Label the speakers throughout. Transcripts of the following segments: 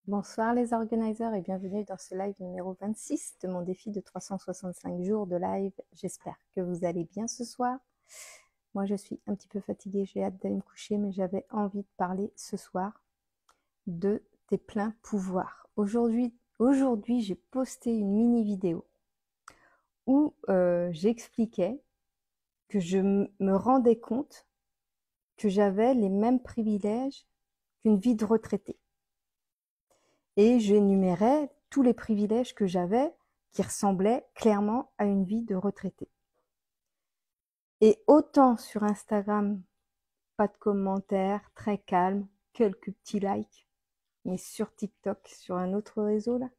Speaker 1: Bonsoir les organisers et bienvenue dans ce live numéro 26 de mon défi de 365 jours de live. J'espère que vous allez bien ce soir. Moi je suis un petit peu fatiguée, j'ai hâte d'aller me coucher, mais j'avais envie de parler ce soir de tes pleins pouvoirs. Aujourd'hui, j'ai posté une mini vidéo où j'expliquais que je me rendais compte que j'avais les mêmes privilèges qu'une vie de retraité. Et j'énumérais tous les privilèges que j'avais qui ressemblaient clairement à une vie de retraité. Et autant sur Instagram, pas de commentaires, très calme, quelques petits likes, mais sur TikTok, sur un autre réseau là,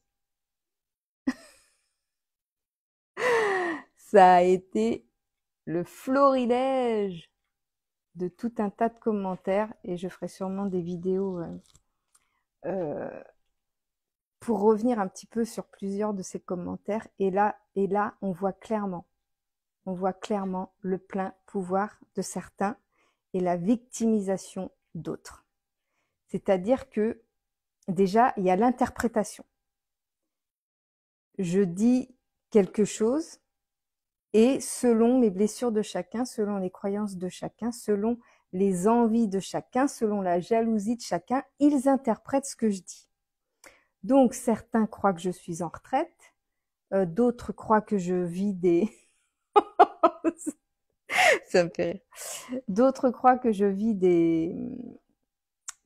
Speaker 1: ça a été le florilège de tout un tas de commentaires et je ferai sûrement des vidéos euh, pour revenir un petit peu sur plusieurs de ces commentaires. Et là, on voit clairement le plein pouvoir de certains et la victimisation d'autres. C'est-à-dire que déjà, il y a l'interprétation. Je dis quelque chose et selon les blessures de chacun, selon les croyances de chacun, selon les envies de chacun, selon la jalousie de chacun, ils interprètent ce que je dis. Donc certains croient que je suis en retraite, d'autres croient que je vis des... Ça me fait rire. D'autres croient que je vis des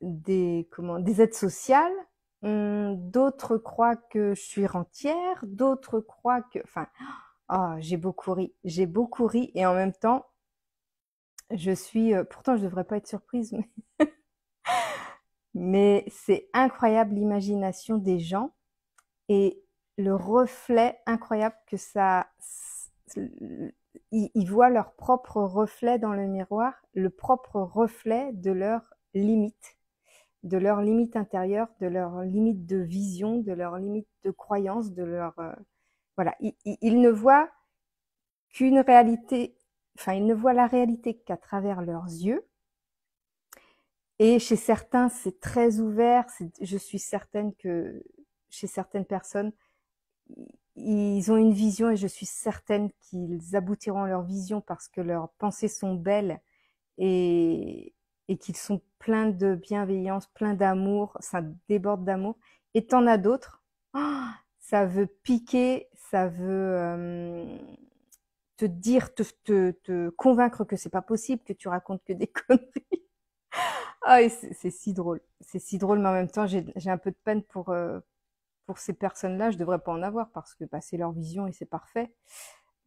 Speaker 1: aides sociales. D'autres croient que je suis rentière. D'autres croient que... Enfin, oh, j'ai beaucoup ri et en même temps, je suis... pourtant, je devrais pas être surprise, mais c'est incroyable l'imagination des gens et le reflet incroyable que ça... Ils voient leur propre reflet dans le miroir, le propre reflet de leurs limites intérieures, de leurs limites de vision, de leurs limites de croyance, de leur... voilà, ils ne voient qu'une réalité, enfin, ils ne voient la réalité qu'à travers leurs yeux. Et chez certains, c'est très ouvert. Je suis certaine que chez certaines personnes, ils ont une vision et je suis certaine qu'ils aboutiront à leur vision parce que leurs pensées sont belles et qu'ils sont pleins de bienveillance, pleins d'amour, ça déborde d'amour. Et t'en as d'autres, oh, ça veut piquer, ça veut te dire, te convaincre que c'est pas possible, que tu racontes que des conneries. Ah, c'est si drôle. C'est si drôle, mais en même temps, j'ai un peu de peine pour ces personnes-là. Je devrais pas en avoir parce que bah, c'est leur vision et c'est parfait.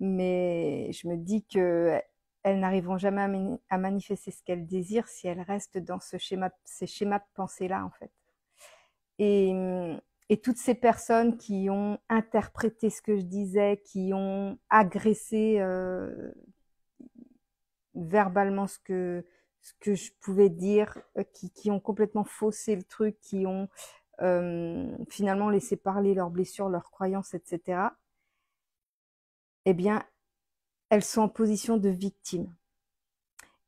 Speaker 1: Mais je me dis que elles n'arriveront jamais à manifester ce qu'elles désirent si elles restent dans ces schémas de pensée-là, en fait. Et, et toutes ces personnes qui ont interprété ce que je disais, qui ont agressé verbalement ce que je pouvais dire, qui ont complètement faussé le truc, qui ont finalement laissé parler leurs blessures, leurs croyances, etc. Eh bien, elles sont en position de victime.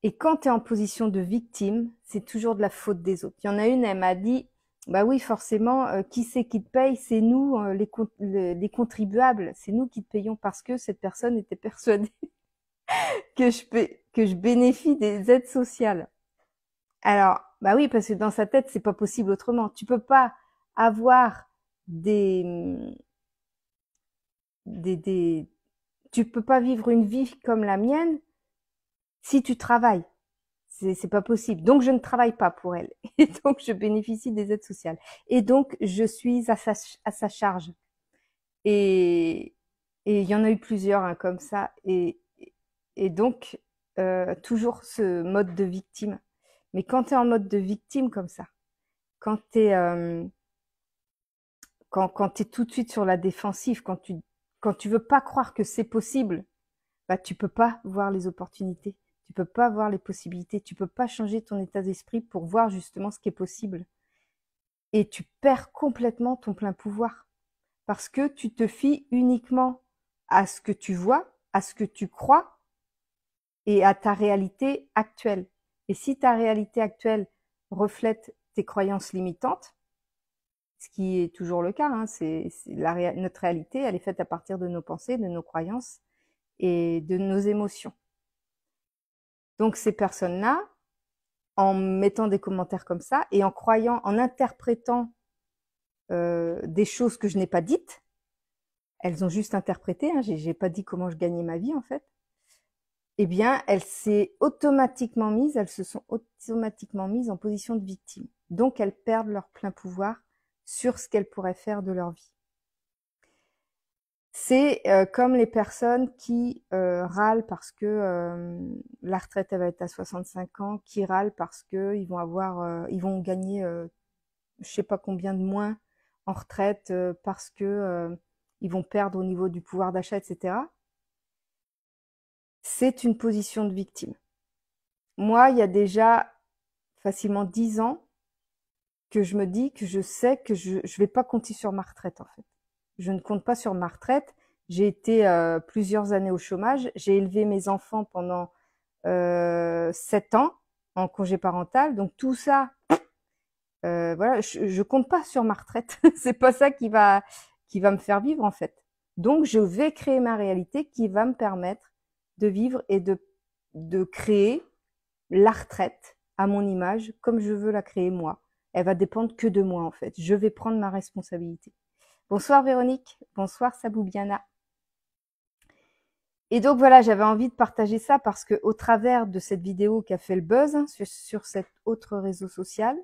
Speaker 1: Et quand tu es en position de victime, c'est toujours de la faute des autres. Il y en a une, elle m'a dit, bah oui, forcément, qui c'est qui te paye? C'est nous, les contribuables. C'est nous qui te payons parce que cette personne était persuadée que je bénéficie des aides sociales. Alors, bah oui, parce que dans sa tête, c'est pas possible autrement. Tu peux pas avoir des, tu peux pas vivre une vie comme la mienne si tu travailles. C'est pas possible. Donc, je ne travaille pas pour elle. Et donc, je bénéficie des aides sociales. Et donc, je suis à sa charge. Et, et il y en a eu plusieurs hein, comme ça. Et donc, toujours ce mode de victime. Mais quand tu es en mode de victime comme ça, quand tu es, quand tu es tout de suite sur la défensive, quand tu veux pas croire que c'est possible, bah, tu peux pas voir les opportunités. Tu peux pas voir les possibilités. Tu peux pas changer ton état d'esprit pour voir justement ce qui est possible. Et tu perds complètement ton plein pouvoir. Parce que tu te fies uniquement à ce que tu vois, à ce que tu crois et à ta réalité actuelle. Et si ta réalité actuelle reflète tes croyances limitantes, ce qui est toujours le cas. Hein, notre réalité, elle est faite à partir de nos pensées, de nos croyances et de nos émotions. Donc ces personnes-là, en mettant des commentaires comme ça et en croyant, en interprétant des choses que je n'ai pas dites, elles ont juste interprété, hein, j'ai pas dit comment je gagnais ma vie en fait, eh bien elles se sont automatiquement mises en position de victime. Donc elles perdent leur plein pouvoir sur ce qu'elles pourraient faire de leur vie. C'est comme les personnes qui râlent parce que la retraite elle va être à 65 ans, qui râlent parce que ils vont gagner je sais pas combien de moins en retraite parce que ils vont perdre au niveau du pouvoir d'achat, etc. C'est une position de victime. Moi, il y a déjà facilement 10 ans que je me dis que je sais que je vais pas compter sur ma retraite en fait. Je ne compte pas sur ma retraite. J'ai été plusieurs années au chômage. J'ai élevé mes enfants pendant 7 ans en congé parental. Donc tout ça, voilà, je compte pas sur ma retraite. C'est pas ça qui va me faire vivre en fait. Donc je vais créer ma réalité qui va me permettre de vivre et de créer la retraite à mon image comme je veux la créer moi. Elle va dépendre que de moi en fait. Je vais prendre ma responsabilité. Bonsoir Véronique, bonsoir Saboubiana. Et donc voilà, j'avais envie de partager ça parce que au travers de cette vidéo qui a fait le buzz hein, sur cet autre réseau social,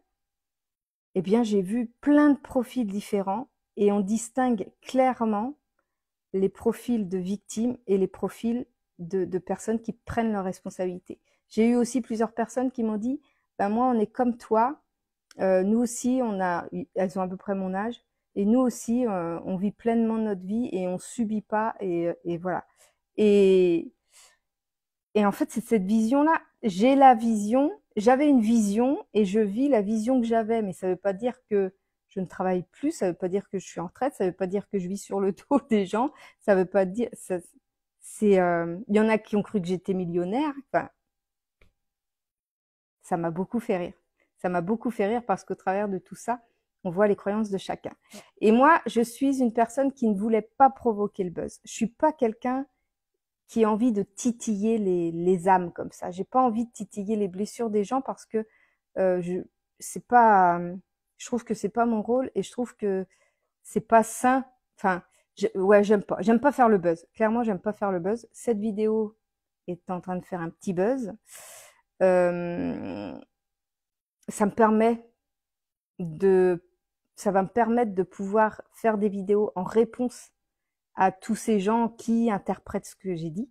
Speaker 1: eh bien j'ai vu plein de profils différents et on distingue clairement les profils de victimes et les profils de personnes qui prennent leurs responsabilités. J'ai eu aussi plusieurs personnes qui m'ont dit, ben moi on est comme toi, nous aussi elles ont à peu près mon âge, et nous aussi on vit pleinement notre vie et on subit pas et voilà. Et en fait c'est cette vision-là. J'avais une vision et je vis la vision que j'avais, mais ça veut pas dire que je ne travaille plus, ça veut pas dire que je suis en retraite, ça veut pas dire que je vis sur le dos des gens, ça veut pas dire, il y en a qui ont cru que j'étais millionnaire, enfin, ça m'a beaucoup fait rire. Ça m'a beaucoup fait rire parce qu'au travers de tout ça, on voit les croyances de chacun. Et moi, je suis une personne qui ne voulait pas provoquer le buzz. Je suis pas quelqu'un qui a envie de titiller les âmes comme ça. J'ai pas envie de titiller les blessures des gens parce que je trouve que c'est pas mon rôle et je trouve que c'est pas sain. Enfin, j'aime pas faire le buzz. Clairement, j'aime pas faire le buzz. Cette vidéo est en train de faire un petit buzz. Ça va me permettre de pouvoir faire des vidéos en réponse à tous ces gens qui interprètent ce que j'ai dit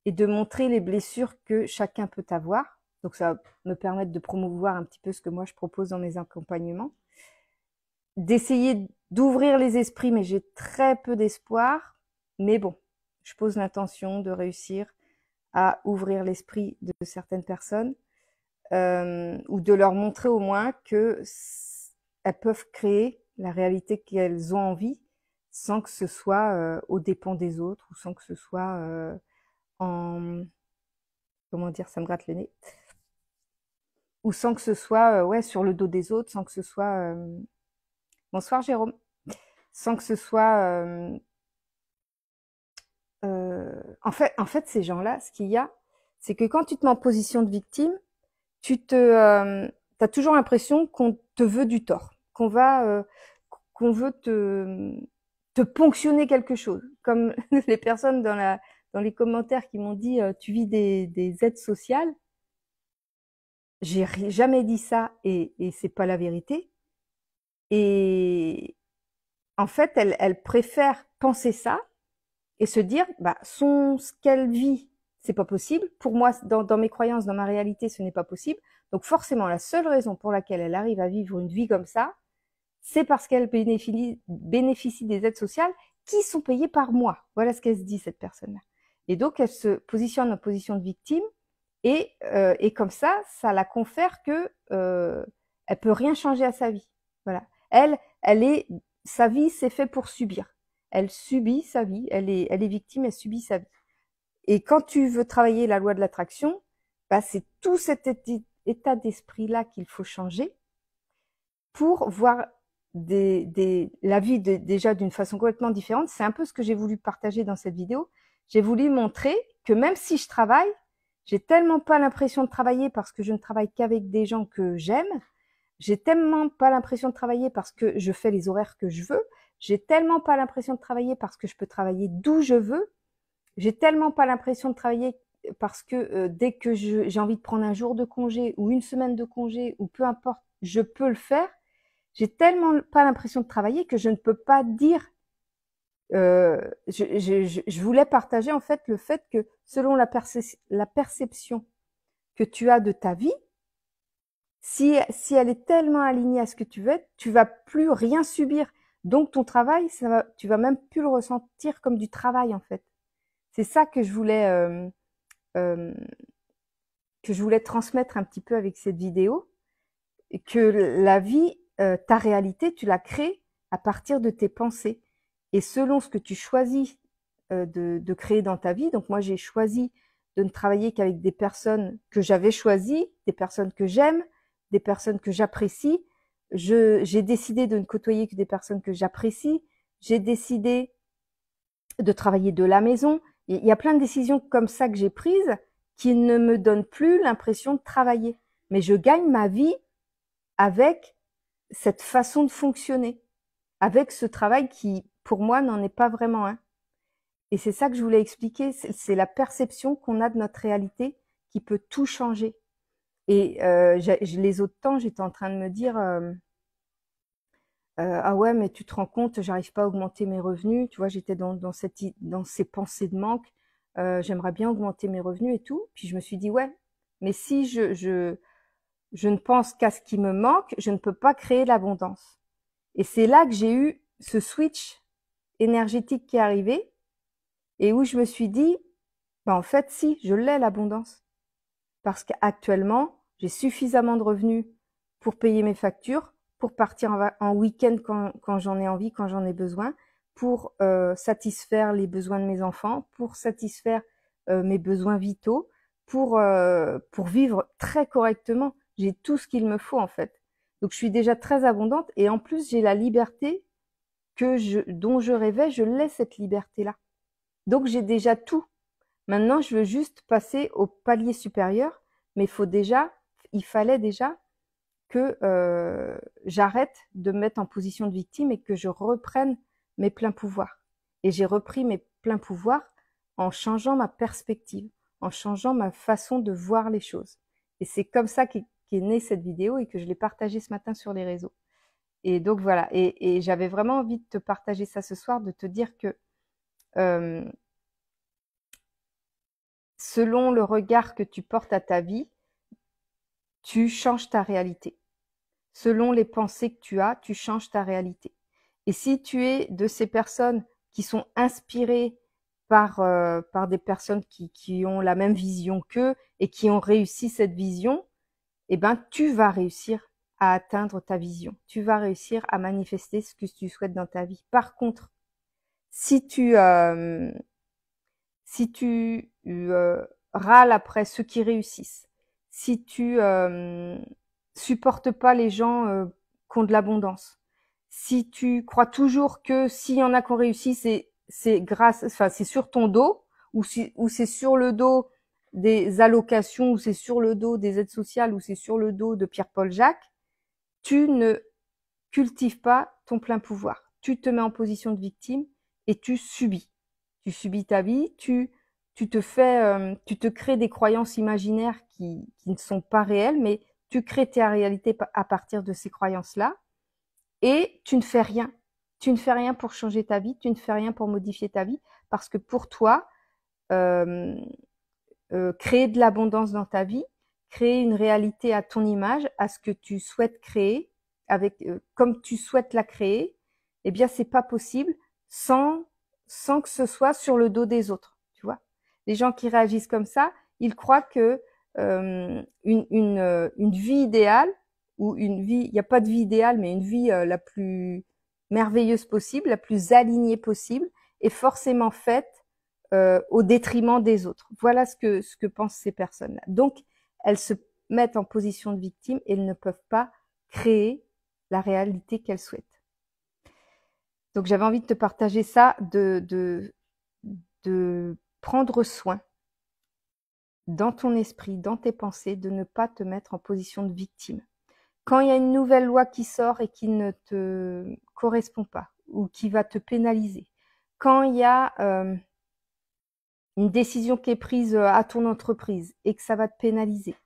Speaker 1: et de montrer les blessures que chacun peut avoir. Donc ça va me permettre de promouvoir un petit peu ce que moi je propose dans mes accompagnements. D'essayer d'ouvrir les esprits, mais j'ai très peu d'espoir. Mais bon, je pose l'intention de réussir à ouvrir l'esprit de certaines personnes ou de leur montrer au moins que elles peuvent créer la réalité qu'elles ont envie sans que ce soit aux dépens des autres ou sans que ce soit comment dire, ça me gratte le nez, ou sans que ce soit ouais sur le dos des autres, sans que ce soit bonsoir Jérôme, sans que ce soit en fait ces gens-là, ce qu'il y a, c'est que quand tu te mets en position de victime, t'as toujours l'impression qu'on te veut du tort, qu'on veut te ponctionner quelque chose, comme les personnes dans les commentaires qui m'ont dit tu vis des aides sociales. J'ai jamais dit ça et c'est pas la vérité. Et en fait, elle préfère penser ça et se dire bah ce qu'elle vit, c'est pas possible. Pour moi, dans mes croyances, dans ma réalité, ce n'est pas possible. Donc forcément, la seule raison pour laquelle elle arrive à vivre une vie comme ça, c'est parce qu'elle bénéficie des aides sociales qui sont payées par moi. Voilà ce qu'elle se dit, cette personne-là. Et donc, elle se positionne en position de victime et comme ça la confère que elle peut rien changer à sa vie. Voilà. Sa vie, c'est fait pour subir. Elle subit sa vie, elle est victime, elle subit sa vie. Et quand tu veux travailler la loi de l'attraction, bah, c'est tout cet état d'esprit-là qu'il faut changer pour voir la vie déjà d'une façon complètement différente. C'est un peu ce que j'ai voulu partager dans cette vidéo. J'ai voulu montrer que même si je travaille, j'ai tellement pas l'impression de travailler parce que je ne travaille qu'avec des gens que j'aime. J'ai tellement pas l'impression de travailler parce que je fais les horaires que je veux. J'ai tellement pas l'impression de travailler parce que je peux travailler d'où je veux. J'ai tellement pas l'impression de travailler parce que dès que j'ai envie de prendre un jour de congé ou une semaine de congé ou peu importe, je peux le faire. J'ai tellement pas l'impression de travailler que je ne peux pas dire. Je voulais partager en fait le fait que selon la perception que tu as de ta vie, si elle est tellement alignée à ce que tu veux être, tu vas plus rien subir. Donc ton travail, tu vas même plus le ressentir comme du travail en fait. C'est ça euh, que je voulais transmettre un petit peu avec cette vidéo, que la vie, ta réalité, tu la crées à partir de tes pensées. Et selon ce que tu choisis de créer dans ta vie, donc moi j'ai choisi de ne travailler qu'avec des personnes que j'avais choisies, des personnes que j'aime, des personnes que j'apprécie. J'ai décidé de ne côtoyer que des personnes que j'apprécie. J'ai décidé de travailler de la maison. Il y a plein de décisions comme ça que j'ai prises qui ne me donnent plus l'impression de travailler. Mais je gagne ma vie avec cette façon de fonctionner, avec ce travail qui, pour moi, n'en est pas vraiment un. Et c'est ça que je voulais expliquer, c'est la perception qu'on a de notre réalité qui peut tout changer. Et les autres temps, j'étais en train de me dire ah ouais, mais tu te rends compte, j'arrive pas à augmenter mes revenus. Tu vois, j'étais dans ces pensées de manque. J'aimerais bien augmenter mes revenus et tout. Puis je me suis dit ouais, mais si je ne pense qu'à ce qui me manque, je ne peux pas créer l'abondance. Et c'est là que j'ai eu ce switch énergétique qui est arrivé et où je me suis dit, bah en fait, si, je l'ai l'abondance. Parce qu'actuellement, j'ai suffisamment de revenus pour payer mes factures, pour partir en week-end quand j'en ai envie, quand j'en ai besoin, pour satisfaire les besoins de mes enfants, pour satisfaire mes besoins vitaux, pour vivre très correctement. J'ai tout ce qu'il me faut en fait. Donc je suis déjà très abondante et en plus j'ai la liberté dont je rêvais, je l'ai cette liberté-là. Donc j'ai déjà tout. Maintenant, je veux juste passer au palier supérieur, mais il fallait déjà que j'arrête de me mettre en position de victime et que je reprenne mes pleins pouvoirs. Et j'ai repris mes pleins pouvoirs en changeant ma perspective, en changeant ma façon de voir les choses. Et c'est comme ça qu'est née cette vidéo et que je l'ai partagée ce matin sur les réseaux. Et donc voilà, et j'avais vraiment envie de te partager ça ce soir, de te dire que selon le regard que tu portes à ta vie, tu changes ta réalité. Selon les pensées que tu as, tu changes ta réalité. Et si tu es de ces personnes qui sont inspirées par des personnes qui ont la même vision qu'eux et qui ont réussi cette vision, eh ben, tu vas réussir à atteindre ta vision. Tu vas réussir à manifester ce que tu souhaites dans ta vie. Par contre, si tu râles après ceux qui réussissent, si tu supportes pas les gens qui ont de l'abondance, si tu crois toujours que s'il y en a qui ont réussi, c'est sur ton dos, ou c'est sur le dos des allocations, ou c'est sur le dos des aides sociales, ou c'est sur le dos de Pierre-Paul Jacques, tu ne cultives pas ton plein pouvoir. Tu te mets en position de victime et tu subis. Tu subis ta vie, tu te crées des croyances imaginaires qui ne sont pas réelles, mais tu crées ta réalité à partir de ces croyances-là et tu ne fais rien. Tu ne fais rien pour changer ta vie, tu ne fais rien pour modifier ta vie parce que pour toi, créer de l'abondance dans ta vie, créer une réalité à ton image, à ce que tu souhaites créer, comme tu souhaites la créer, eh bien c'est pas possible sans que ce soit sur le dos des autres, tu vois. Les gens qui réagissent comme ça, ils croient que une vie idéale ou une vie, il n'y a pas de vie idéale, mais une vie la plus merveilleuse possible, la plus alignée possible, est forcément faite au détriment des autres. Voilà ce que pensent ces personnes-là. Donc, elles se mettent en position de victime et elles ne peuvent pas créer la réalité qu'elles souhaitent. Donc j'avais envie de te partager ça, de prendre soin dans ton esprit, dans tes pensées, de ne pas te mettre en position de victime. Quand il y a une nouvelle loi qui sort et qui ne te correspond pas ou qui va te pénaliser, quand il y a une décision qui est prise à ton entreprise et que ça va te pénaliser,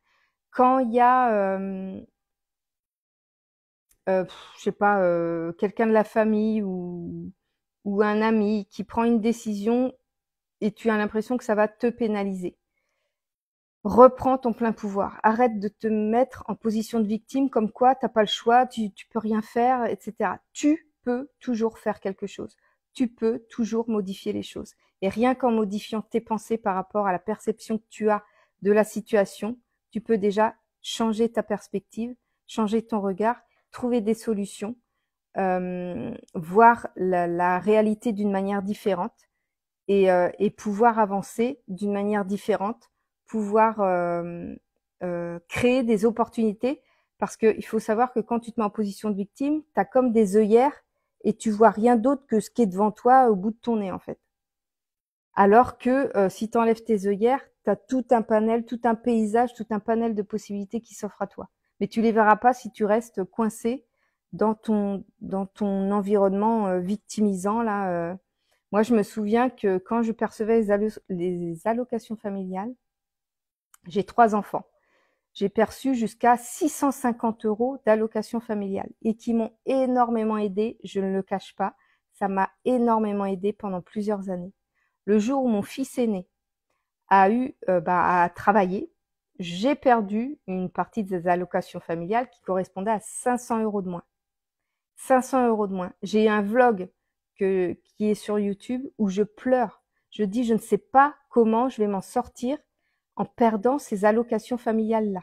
Speaker 1: quand il y a, je sais pas, quelqu'un de la famille ou un ami qui prend une décision et tu as l'impression que ça va te pénaliser, reprends ton plein pouvoir. Arrête de te mettre en position de victime comme quoi t'as pas le choix, tu peux rien faire, etc. Tu peux toujours faire quelque chose. Tu peux toujours modifier les choses. Et rien qu'en modifiant tes pensées par rapport à la perception que tu as de la situation, tu peux déjà changer ta perspective, changer ton regard, trouver des solutions, voir la réalité d'une manière différente et pouvoir avancer d'une manière différente, pouvoir créer des opportunités, parce qu'il faut savoir que quand tu te mets en position de victime, tu as comme des œillères et tu vois rien d'autre que ce qui est devant toi au bout de ton nez en fait. Alors que si tu enlèves tes œillères, tu as tout un panel, tout un paysage, tout un panel de possibilités qui s'offrent à toi. Mais tu les verras pas si tu restes coincé dans ton environnement victimisant là. Moi, je me souviens que quand je percevais les allocations familiales, j'ai 3 enfants. J'ai perçu jusqu'à 650 € d'allocations familiales et qui m'ont énormément aidé, je ne le cache pas. Ça m'a énormément aidé pendant plusieurs années. Le jour où mon fils aîné a travaillé, j'ai perdu une partie des allocations familiales qui correspondait à 500 € de moins. 500 € de moins. J'ai un vlog qui est sur YouTube où je pleure. Je dis, je ne sais pas comment je vais m'en sortir en perdant ces allocations familiales-là.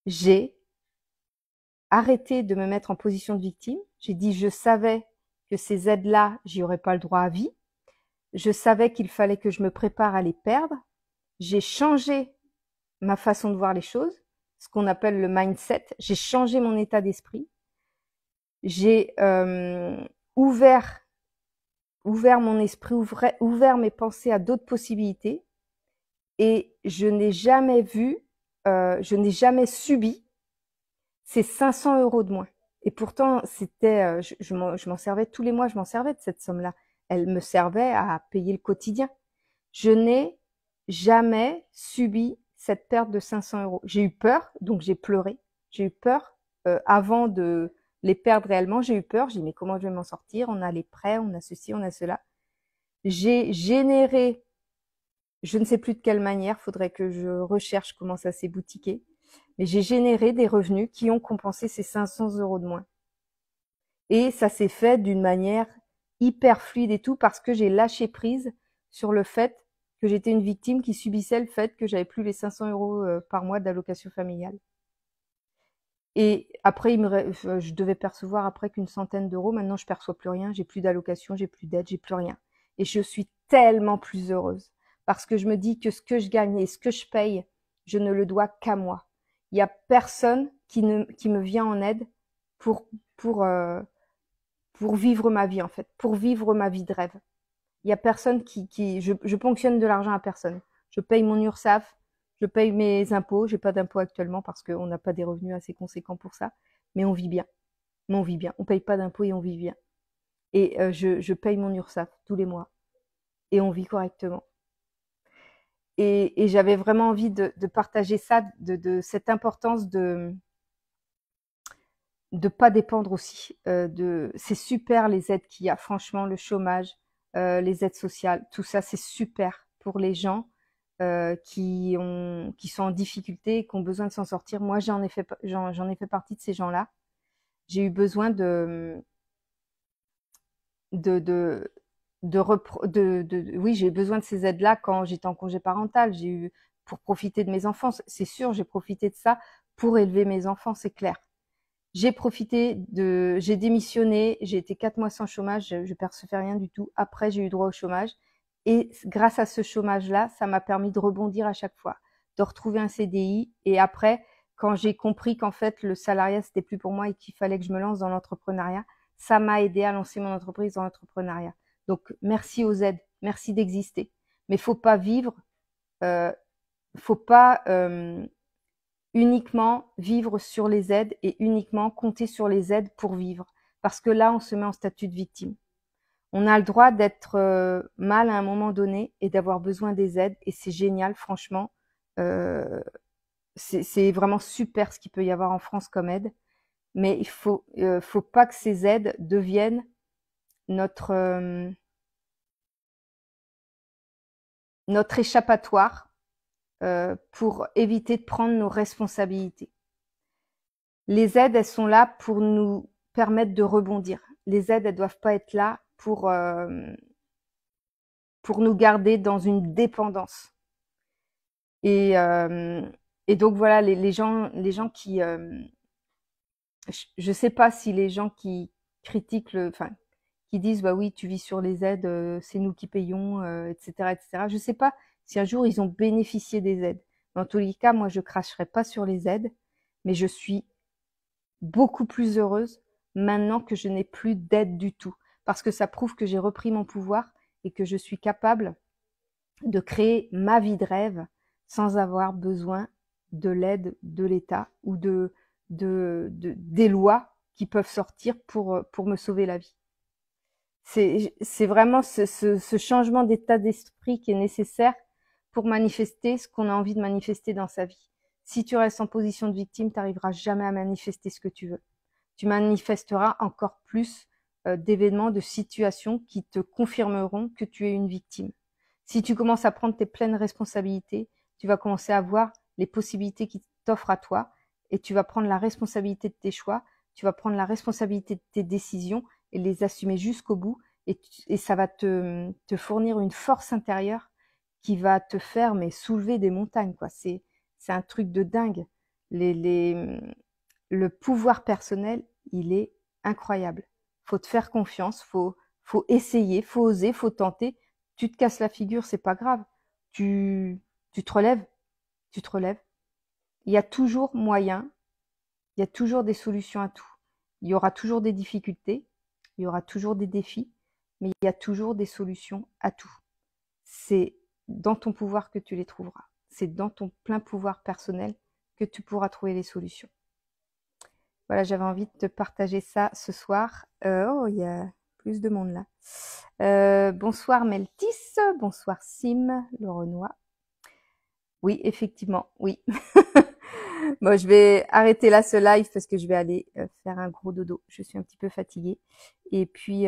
Speaker 1: J'ai arrêté de me mettre en position de victime. J'ai dit, je savais que ces aides-là, j'y aurais pas le droit à vie. Je savais qu'il fallait que je me prépare à les perdre. J'ai changé ma façon de voir les choses, ce qu'on appelle le mindset. J'ai changé mon état d'esprit. J'ai ouvert mon esprit, ouvert mes pensées à d'autres possibilités, et je n'ai jamais je n'ai jamais subi ces 500 € de moins. Et pourtant, c'était, je m'en servais tous les mois, je m'en servais de cette somme-là. Elle me servait à payer le quotidien. Je n'ai jamais subi cette perte de 500 €. J'ai eu peur, donc j'ai pleuré. J'ai eu peur avant de les perdre réellement. J'ai eu peur. J'ai dit mais comment je vais m'en sortir? On a les prêts, on a ceci, on a cela. J'ai généré, je ne sais plus de quelle manière, faudrait que je recherche comment ça s'est boutiqué, mais j'ai généré des revenus qui ont compensé ces 500 € de moins. Et ça s'est fait d'une manière hyper fluide et tout parce que j'ai lâché prise sur le fait que j'étais une victime qui subissait le fait que j'avais plus les 500 € par mois d'allocation familiale. Et après, je devais percevoir après qu'une centaine d'euros. Maintenant, je perçois plus rien. J'ai plus d'allocation, j'ai plus d'aide, j'ai plus rien. Et je suis tellement plus heureuse parce que je me dis que ce que je gagne et ce que je paye, je ne le dois qu'à moi. Il y a personne qui me vient en aide pour vivre ma vie en fait, pour vivre ma vie de rêve. Il y a personne je ponctionne de l'argent à personne. Je paye mon URSSAF, je paye mes impôts. J'ai pas d'impôts actuellement parce qu'on n'a pas des revenus assez conséquents pour ça, mais on vit bien. Mais on vit bien. On paye pas d'impôts et on vit bien. Et je paye mon URSSAF tous les mois et on vit correctement. Et j'avais vraiment envie de partager ça, de cette importance de pas dépendre aussi. C'est super les aides qu'il y a, franchement, le chômage, les aides sociales, tout ça, c'est super pour les gens qui sont en difficulté et qui ont besoin de s'en sortir. Moi, j'en ai fait partie de ces gens-là. J'ai eu besoin oui, j'ai eu besoin de ces aides-là quand j'étais en congé parental. Pour profiter de mes enfants. C'est sûr, j'ai profité de ça pour élever mes enfants, c'est clair. J'ai démissionné, j'ai été 4 mois sans chômage, je percevais rien du tout. Après, j'ai eu droit au chômage. Et grâce à ce chômage-là, ça m'a permis de rebondir à chaque fois, de retrouver un CDI. Et après, quand j'ai compris qu'en fait, le salariat, c'était plus pour moi et qu'il fallait que je me lance dans l'entrepreneuriat, ça m'a aidé à lancer mon entreprise dans l'entrepreneuriat. Donc, merci aux aides, merci d'exister. Mais faut pas vivre, faut pas uniquement vivre sur les aides et uniquement compter sur les aides pour vivre. Parce que là, on se met en statut de victime. On a le droit d'être mal à un moment donné et d'avoir besoin des aides. Et c'est génial, franchement. C'est vraiment super ce qu'il peut y avoir en France comme aide. Mais il faut pas que ces aides deviennent notre échappatoire pour éviter de prendre nos responsabilités. Les aides, elles sont là pour nous permettre de rebondir. Les aides, elles doivent pas être là pour nous garder dans une dépendance. Et donc voilà, les gens qui, je sais pas si les gens qui critiquent qui disent bah oui, tu vis sur les aides, c'est nous qui payons, etc., etc. Je sais pas si un jour ils ont bénéficié des aides. Dans tous les cas, moi je cracherai pas sur les aides, mais je suis beaucoup plus heureuse maintenant que je n'ai plus d'aide du tout, parce que ça prouve que j'ai repris mon pouvoir et que je suis capable de créer ma vie de rêve sans avoir besoin de l'aide de l'État ou des lois qui peuvent sortir pour me sauver la vie. C'est vraiment ce changement d'état d'esprit qui est nécessaire pour manifester ce qu'on a envie de manifester dans sa vie. Si tu restes en position de victime, tu n'arriveras jamais à manifester ce que tu veux. Tu manifesteras encore plus d'événements, de situations qui te confirmeront que tu es une victime. Si tu commences à prendre tes pleines responsabilités, tu vas commencer à voir les possibilités qui t'offrent à toi et tu vas prendre la responsabilité de tes choix, tu vas prendre la responsabilité de tes décisions et les assumer jusqu'au bout et ça va te fournir une force intérieure qui va te faire soulever des montagnes, quoi. C'est un truc de dingue. Le pouvoir personnel, il est incroyable. Faut te faire confiance, faut essayer, faut oser, faut tenter. Tu te casses la figure, c'est pas grave. Tu te relèves, tu te relèves. Il y a toujours moyen, il y a toujours des solutions à tout. Il y aura toujours des difficultés, il y aura toujours des défis, mais il y a toujours des solutions à tout. C'est dans ton pouvoir que tu les trouveras. C'est dans ton plein pouvoir personnel que tu pourras trouver les solutions. Voilà, j'avais envie de te partager ça ce soir. Oh, il y a plus de monde là. Bonsoir Meltis, bonsoir Sim, le Renoir. Oui, effectivement, oui. Bon, je vais arrêter là ce live parce que je vais aller faire un gros dodo. Je suis un petit peu fatiguée. Et puis,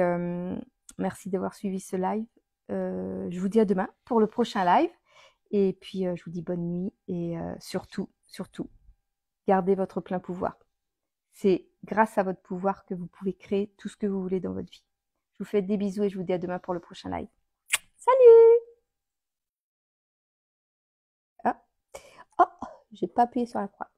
Speaker 1: merci d'avoir suivi ce live. Je vous dis à demain pour le prochain live. Et puis, je vous dis bonne nuit. Et surtout, gardez votre plein pouvoir. C'est grâce à votre pouvoir que vous pouvez créer tout ce que vous voulez dans votre vie. Je vous fais des bisous et je vous dis à demain pour le prochain live. Salut! Ah. Oh, j'ai pas appuyé sur la croix.